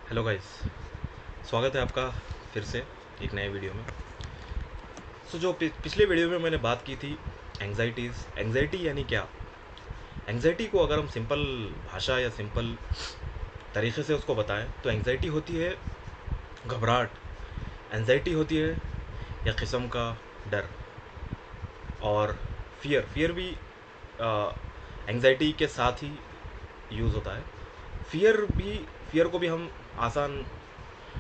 Hello guys, स्वागत है आपका फिर से एक नए वीडियो में। जो पिछले वीडियो में मैंने बात की थी एंग्जाइटी यानी क्या। एंग्जाइटी को अगर हम सिंपल भाषा या सिंपल तरीके से उसको बताएं तो एंग्जाइटी होती है घबराहट। एंग्जाइटी होती है या किस्म का डर। और फियर भी एंग्जाइटी के साथ ही यूज़ होता है। फियर को भी हम आसान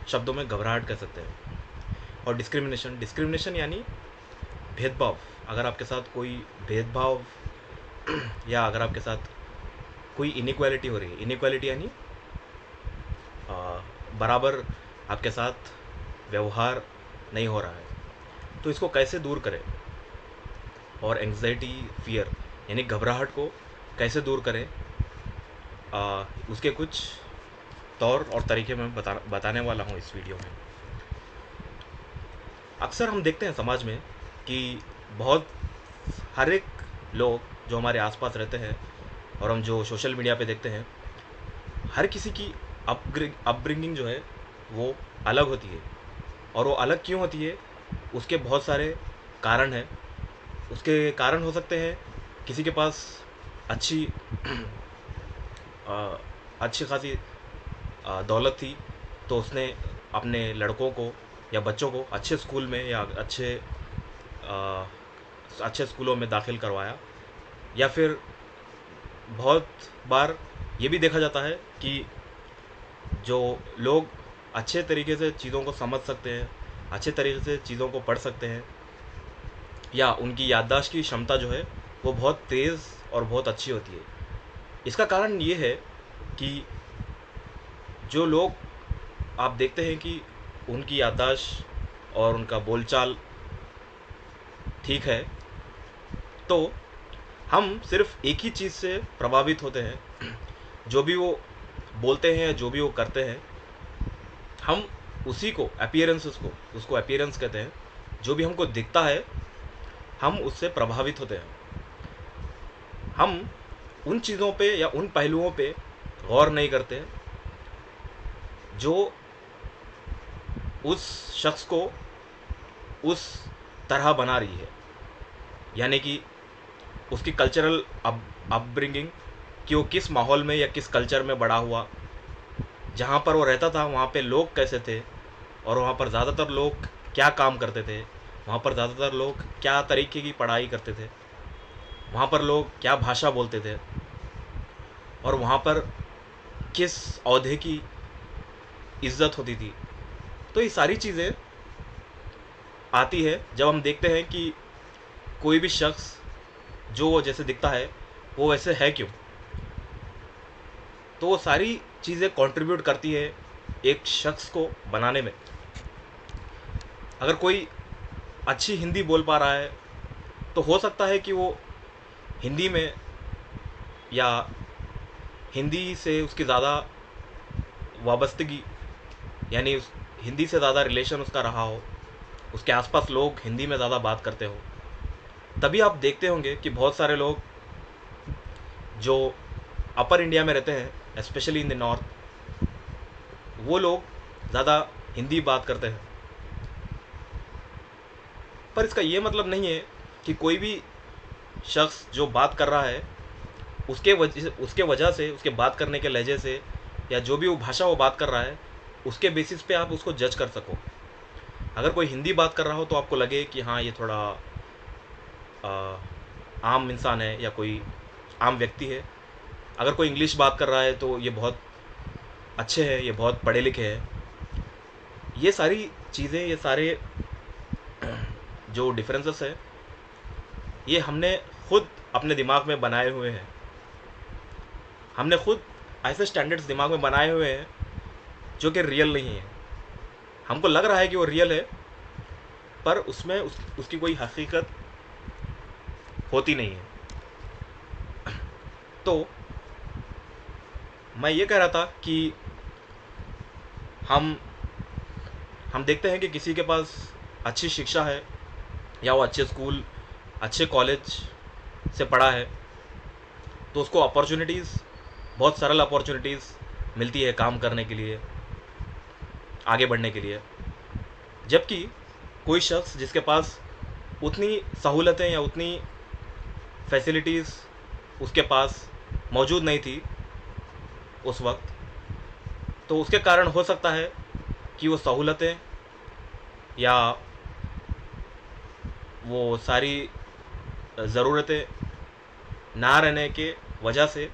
शब्दों में घबराहट कह सकते हैं। और डिस्क्रिमिनेशन यानी भेदभाव। अगर आपके साथ कोई भेदभाव या अगर आपके साथ कोई इनइक्वालिटी हो रही है, इनइक्वालिटी यानी बराबर आपके साथ व्यवहार नहीं हो रहा है, तो इसको कैसे दूर करें। और एंग्जाइटी फियर यानी घबराहट को कैसे दूर करें, उसके कुछ तौर और तरीके मैं बताने वाला हूँ इस वीडियो में। अक्सर हम देखते हैं समाज में कि बहुत हर एक लोग जो हमारे आसपास रहते हैं और हम जो सोशल मीडिया पे देखते हैं, हर किसी की अपब्रिंगिंग जो है वो अलग होती है। और वो अलग क्यों होती है, उसके बहुत सारे कारण हैं। उसके कारण हो सकते हैं किसी के पास अच्छी अच्छी खासी दौलत थी, तो उसने अपने लड़कों को या बच्चों को अच्छे स्कूल में या अच्छे स्कूलों में दाखिल करवाया। या फिर बहुत बार ये भी देखा जाता है कि जो लोग अच्छे तरीके से चीज़ों को समझ सकते हैं, अच्छे तरीके से चीज़ों को पढ़ सकते हैं, या उनकी याददाश्त की क्षमता जो है वो बहुत तेज़ और बहुत अच्छी होती है। इसका कारण ये है कि जो लोग आप देखते हैं कि उनकी याददाश्त और उनका बोलचाल ठीक है, तो हम सिर्फ एक ही चीज़ से प्रभावित होते हैं। जो भी वो बोलते हैं या जो भी वो करते हैं, हम उसी को उसको अपीयरेंस कहते हैं। जो भी हमको दिखता है, हम उससे प्रभावित होते हैं। हम उन चीज़ों पे या उन पहलुओं पे गौर नहीं करते जो उस शख्स को उस तरह बना रही है। यानी कि उसकी कल्चरल अपब्रिंगिंग, कि वो किस माहौल में या किस कल्चर में बड़ा हुआ, जहाँ पर वो रहता था वहाँ पे लोग कैसे थे, और वहाँ पर ज़्यादातर लोग क्या काम करते थे, वहाँ पर ज़्यादातर लोग क्या तरीके की पढ़ाई करते थे, वहाँ पर लोग क्या भाषा बोलते थे, और वहाँ पर किस औहदे की इज्जत होती थी। तो ये सारी चीज़ें आती है जब हम देखते हैं कि कोई भी शख्स जो वो जैसे दिखता है वो वैसे है क्यों। तो वो सारी चीज़ें कंट्रीब्यूट करती है एक शख्स को बनाने में। अगर कोई अच्छी हिंदी बोल पा रहा है, तो हो सकता है कि वो हिंदी में या हिंदी से उसकी ज़्यादा वाबस्तगी, यानी उस हिंदी से ज़्यादा रिलेशन उसका रहा हो, उसके आसपास लोग हिंदी में ज़्यादा बात करते हो। तभी आप देखते होंगे कि बहुत सारे लोग जो अपर इंडिया में रहते हैं, स्पेशली इन द नॉर्थ, वो लोग ज़्यादा हिंदी बात करते हैं। पर इसका ये मतलब नहीं है कि कोई भी शख्स जो बात कर रहा है उसके वजह से, उसके बात करने के लहजे से, या जो भी वो भाषा वो बात कर रहा है, उसके बेसिस पे आप उसको जज कर सको। अगर कोई हिंदी बात कर रहा हो तो आपको लगे कि हाँ, ये थोड़ा आम इंसान है या कोई आम व्यक्ति है। अगर कोई इंग्लिश बात कर रहा है तो ये बहुत अच्छे हैं, ये बहुत पढ़े लिखे हैं। ये सारी चीज़ें, ये सारे जो डिफरेंसेस है, ये हमने खुद अपने दिमाग में बनाए हुए हैं। हमने खुद ऐसे स्टैंडर्ड्स दिमाग में बनाए हुए हैं जो कि रियल नहीं है। हमको लग रहा है कि वो रियल है, पर उसमें उसकी कोई हकीकत होती नहीं है। तो मैं ये कह रहा था कि हम हम देखते हैं कि किसी के पास अच्छी शिक्षा है, या वो अच्छे स्कूल, अच्छे कॉलेज से पढ़ा है, तो उसको अपॉर्चुनिटीज़, बहुत सरल अपॉर्चुनिटीज़ मिलती है काम करने के लिए। आगे बढ़ने के लिए। जबकि कोई शख्स जिसके पास उतनी सहूलतें या उतनी फैसिलिटीज़ उसके पास मौजूद नहीं थी उस वक्त, तो उसके कारण हो सकता है कि वो सहूलतें या वो सारी ज़रूरतें ना रहने के वजह से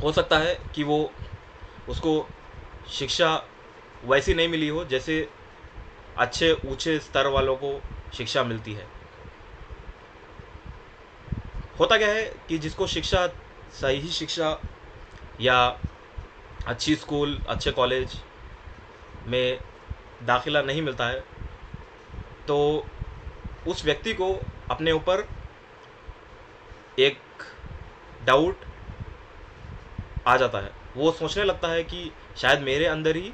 हो सकता है कि वो उसको शिक्षा वैसी नहीं मिली हो जैसे अच्छे ऊंचे स्तर वालों को शिक्षा मिलती है। होता क्या है कि जिसको शिक्षा, सही शिक्षा या अच्छी स्कूल, अच्छे कॉलेज में दाखिला नहीं मिलता है, तो उस व्यक्ति को अपने ऊपर एक डाउट आ जाता है। वो सोचने लगता है कि शायद मेरे अंदर ही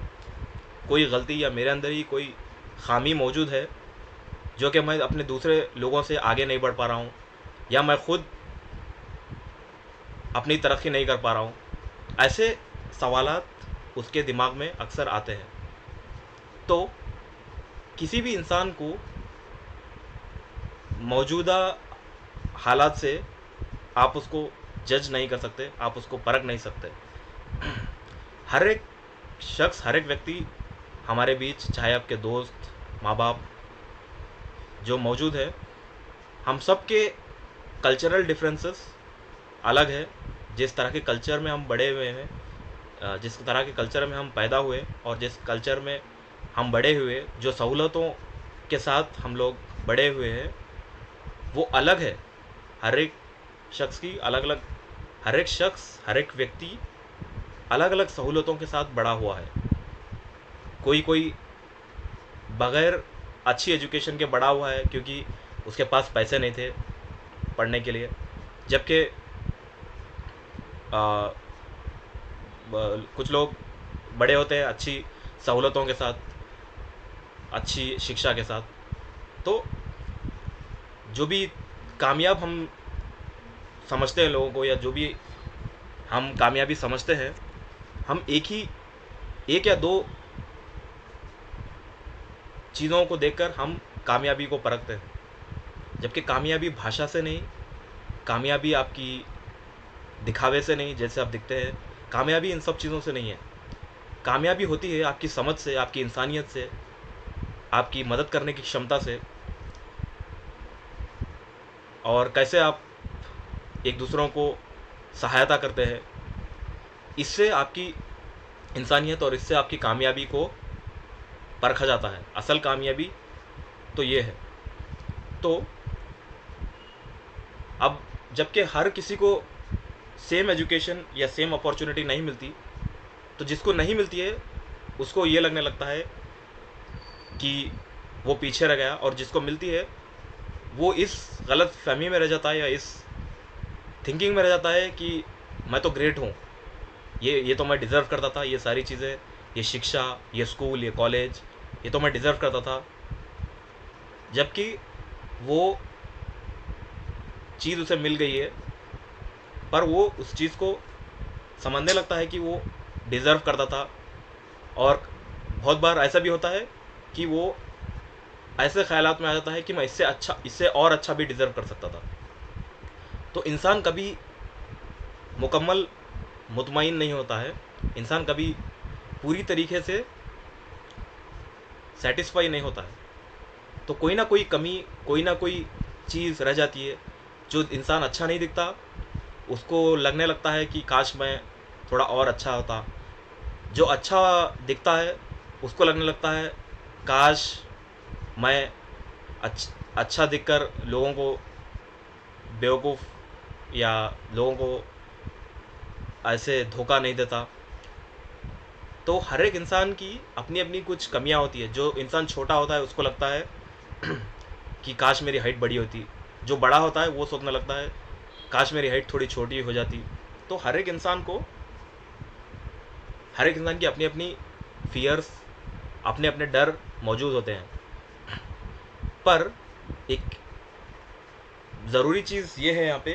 कोई गलती या मेरे अंदर ही कोई खामी मौजूद है जो कि मैं अपने दूसरे लोगों से आगे नहीं बढ़ पा रहा हूँ, या मैं खुद अपनी तरक्की नहीं कर पा रहा हूँ। ऐसे सवालात उसके दिमाग में अक्सर आते हैं। तो किसी भी इंसान को मौजूदा हालात से आप उसको जज नहीं कर सकते, आप उसको परख नहीं सकते। हर एक शख्स, हर एक व्यक्ति हमारे बीच, चाहे आपके दोस्त, माँ बाप जो मौजूद है, हम सब के कल्चरल डिफरेंसेस अलग है। जिस तरह के कल्चर में हम बड़े हुए हैं, जिस तरह के कल्चर में हम पैदा हुए और जिस कल्चर में हम बड़े हुए, जो सहूलतों के साथ हम लोग बड़े हुए हैं, वो अलग है। हर एक शख्स की अलग अलग, हर एक शख्स, हर एक व्यक्ति अलग अलग सहूलतों के साथ बड़ा हुआ है। कोई बग़ैर अच्छी एजुकेशन के बड़ा हुआ है क्योंकि उसके पास पैसे नहीं थे पढ़ने के लिए, जबकि कुछ लोग बड़े होते हैं अच्छी सहूलतों के साथ, अच्छी शिक्षा के साथ। तो जो भी कामयाब हम समझते हैं लोगों को, या जो भी हम कामयाबी समझते हैं, हम एक या दो चीज़ों को देखकर हम कामयाबी को परखते हैं। जबकि कामयाबी भाषा से नहीं, कामयाबी आपकी दिखावे से नहीं, जैसे आप दिखते हैं, कामयाबी इन सब चीज़ों से नहीं है। कामयाबी होती है आपकी समझ से, आपकी इंसानियत से, आपकी मदद करने की क्षमता से, और कैसे आप एक दूसरों को सहायता करते हैं। इससे आपकी इंसानियत और इससे आपकी कामयाबी को परखा जाता है। असल कामयाबी तो ये है। तो अब जबकि हर किसी को सेम एजुकेशन या सेम अपॉर्चुनिटी नहीं मिलती, तो जिसको नहीं मिलती है उसको ये लगने लगता है कि वो पीछे रह गया, और जिसको मिलती है वो इस गलत फहमी में रह जाता है या इस थिंकिंग में रह जाता है कि मैं तो ग्रेट हूँ, ये तो मैं डिज़र्व करता था, ये सारी चीज़ें, ये शिक्षा, ये स्कूल, ये कॉलेज, ये तो मैं डिज़र्व करता था। जबकि वो चीज़ उसे मिल गई है, पर वो उस चीज़ को समझने लगता है कि वो डिज़र्व करता था। और बहुत बार ऐसा भी होता है कि वो ऐसे ख़यालात में आ जाता है कि मैं इससे अच्छा, इससे और अच्छा भी डिज़र्व कर सकता था। तो इंसान कभी मुकम्मल मुतमईन नहीं होता है, इंसान कभी पूरी तरीके से सेटिस्फाई नहीं होता है। तो कोई ना कोई कमी, कोई ना कोई चीज़ रह जाती है। जो इंसान अच्छा नहीं दिखता उसको लगने लगता है कि काश मैं थोड़ा और अच्छा होता। जो अच्छा दिखता है उसको लगने लगता है काश मैं अच्छा दिखकर लोगों को बेवकूफ़ या लोगों को ऐसे धोखा नहीं देता। तो हर एक इंसान की अपनी अपनी कुछ कमियां होती है। जो इंसान छोटा होता है उसको लगता है कि काश मेरी हाइट बड़ी होती। जो बड़ा होता है वो सोचने लगता है काश मेरी हाइट थोड़ी छोटी हो जाती। तो हर एक इंसान को, हर एक इंसान की अपनी अपनी फियर्स, अपने अपने डर मौजूद होते हैं। पर एक ज़रूरी चीज़ ये है यहाँ पे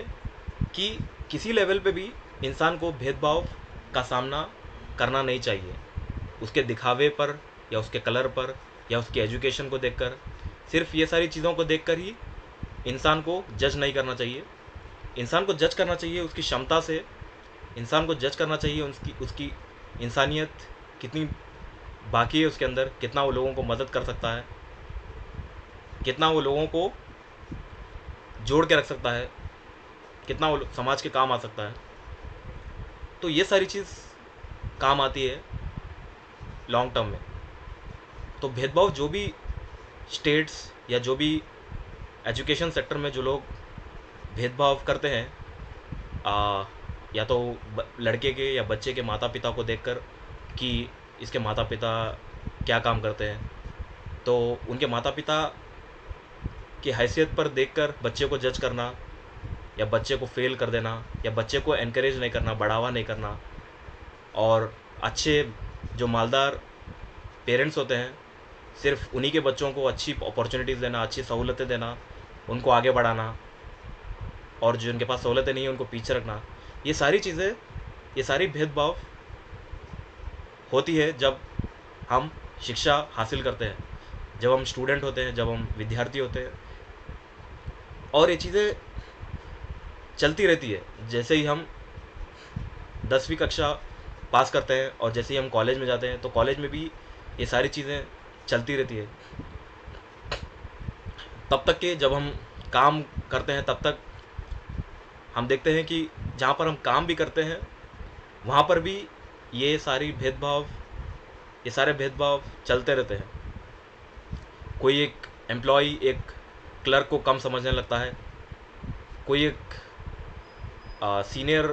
कि किसी लेवल पे भी इंसान को भेदभाव का सामना करना नहीं चाहिए। उसके दिखावे पर या उसके कलर पर या उसकी एजुकेशन को देखकर, सिर्फ ये सारी चीज़ों को देखकर ही इंसान को जज नहीं करना चाहिए। इंसान को जज करना चाहिए उसकी क्षमता से, इंसान को जज करना चाहिए उसकी उसकी इंसानियत कितनी बाकी है उसके अंदर, कितना वो लोगों को मदद कर सकता है, कितना वो लोगों को जोड़ के रख सकता है, कितना वो समाज के काम आ सकता है। तो ये सारी चीज़ काम आती है लॉन्ग टर्म में। तो भेदभाव जो भी स्टेट्स या जो भी एजुकेशन सेक्टर में जो लोग भेदभाव करते हैं, या तो लड़के के या बच्चे के माता पिता को देखकर कि इसके माता पिता क्या काम करते हैं, तो उनके माता पिता की हैसियत पर देखकर बच्चे को जज करना या बच्चे को फेल कर देना या बच्चे को एनकरेज नहीं करना, बढ़ावा नहीं करना, और अच्छे जो मालदार पेरेंट्स होते हैं सिर्फ उन्हीं के बच्चों को अच्छी अपॉर्चुनिटीज़ देना, अच्छी सहूलतें देना, उनको आगे बढ़ाना, और जो उनके पास सहूलतें नहीं है उनको पीछे रखना, ये सारी चीज़ें, ये सारी भेदभाव होती है जब हम शिक्षा हासिल करते हैं, जब हम स्टूडेंट होते हैं, जब हम विद्यार्थी होते हैं। और ये चीज़ें चलती रहती है जैसे ही हम 10वीं कक्षा पास करते हैं और जैसे ही हम कॉलेज में जाते हैं, तो कॉलेज में भी ये सारी चीज़ें चलती रहती है। तब तक के जब हम काम करते हैं तब तक हम देखते हैं कि जहाँ पर हम काम भी करते हैं वहाँ पर भी ये सारे भेदभाव चलते रहते हैं। कोई एक एम्प्लॉय एक क्लर्क को कम समझने लगता है, कोई एक सीनियर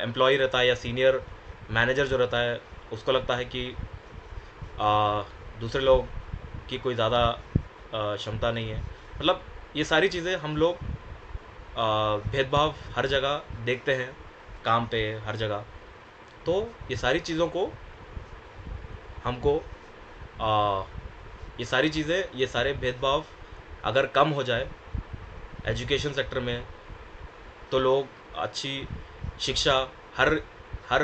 एम्प्लॉय रहता है या सीनियर मैनेजर जो रहता है उसको लगता है कि दूसरे लोग की कोई ज़्यादा क्षमता नहीं है। मतलब ये सारी चीज़ें हम लोग भेदभाव हर जगह देखते हैं, काम पे, हर जगह। तो ये सारी चीज़ों को हमको ये सारी चीज़ें, ये सारे भेदभाव अगर कम हो जाए एजुकेशन सेक्टर में, तो लोग अच्छी शिक्षा, हर हर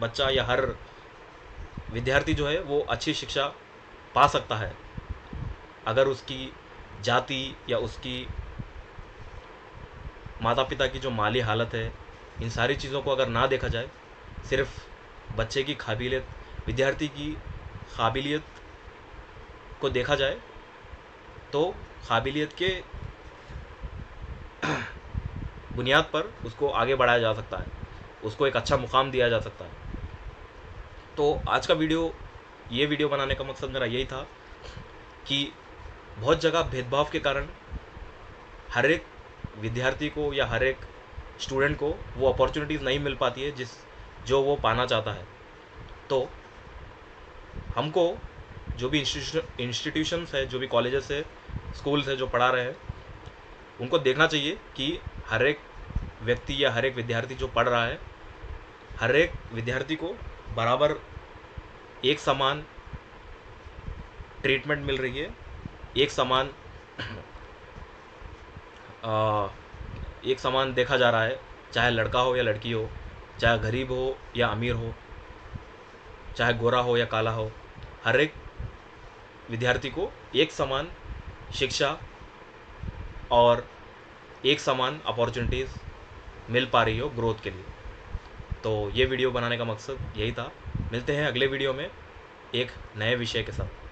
बच्चा या हर विद्यार्थी जो है वो अच्छी शिक्षा पा सकता है अगर उसकी जाति या उसकी माता पिता की जो माली हालत है, इन सारी चीज़ों को अगर ना देखा जाए, सिर्फ बच्चे की काबिलियत, विद्यार्थी की काबिलियत को देखा जाए, तो काबिलियत के बुनियाद पर उसको आगे बढ़ाया जा सकता है, उसको एक अच्छा मुकाम दिया जा सकता है। तो आज का ये वीडियो बनाने का मकसद मेरा यही था कि बहुत जगह भेदभाव के कारण हर एक विद्यार्थी को या हर एक स्टूडेंट को वो अपॉर्चुनिटीज़ नहीं मिल पाती है जो वो पाना चाहता है। तो हमको जो भी इंस्टीट्यूशंस है, जो भी कॉलेजेस है, स्कूल्स है जो पढ़ा रहे हैं, उनको देखना चाहिए कि हर एक व्यक्ति या हर एक विद्यार्थी जो पढ़ रहा है, हर एक विद्यार्थी को बराबर एक समान ट्रीटमेंट मिल रही है, एक समान देखा जा रहा है, चाहे लड़का हो या लड़की हो, चाहे गरीब हो या अमीर हो, चाहे गोरा हो या काला हो, हर एक विद्यार्थी को एक समान शिक्षा और एक समान अपॉर्चुनिटीज़ मिल पा रही हो ग्रोथ के लिए। तो ये वीडियो बनाने का मकसद यही था। मिलते हैं अगले वीडियो में एक नए विषय के साथ।